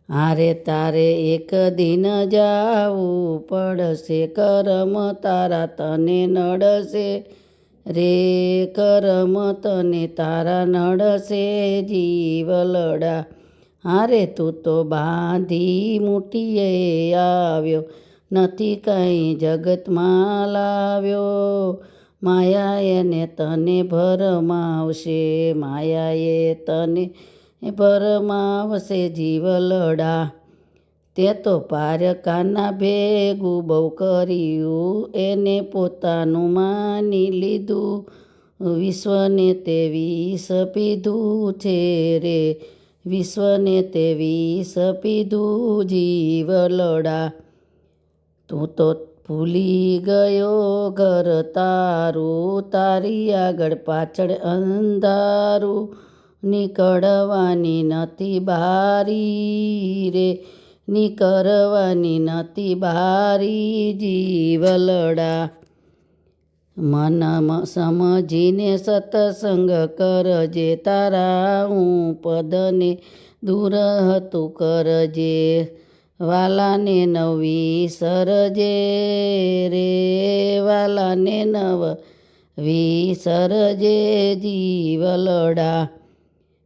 હારે તારે એક દિન જાવું પડશે, કરમ તારા તને નડશે રે, કરમ તને તારા નડશે જીવલડા. હારે તું તો બાંધી મુઠીએ આવ્યો, નથી કાંઈ જગતમાં લાવ્યો. માયાએ ને તને ભરમાવશે, માયાએ તને ભરમાવશે જીવલડા. તે તો પારકાના ભેગું બહુ કર્યું, એને પોતાનું માની લીધું, વિશ્વને તે વિષ પીધું છે રે, વિશ્વને તે વિષ પીધું જીવલડા. તું તો ભૂલી ગયો ઘર તારું, તારી આગળ પાછળ અંધારું, નીકળવાની નથી બારી રે, નીકળવાની નથી બારી જીવલડા. મન સમજીને સત્સંગ કરજે, તારા હું પદને દૂર હતું કરજે, વાલાને નવી સરજે રે, વાલાને નવ વિસરજે જીવલડા.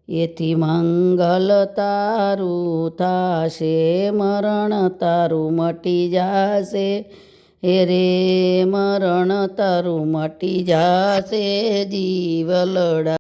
એથી મંગલ તારું થાશે, મરણ તારું મટી જાશે રે, મરણ તારું મટી જાશે જીવલડા.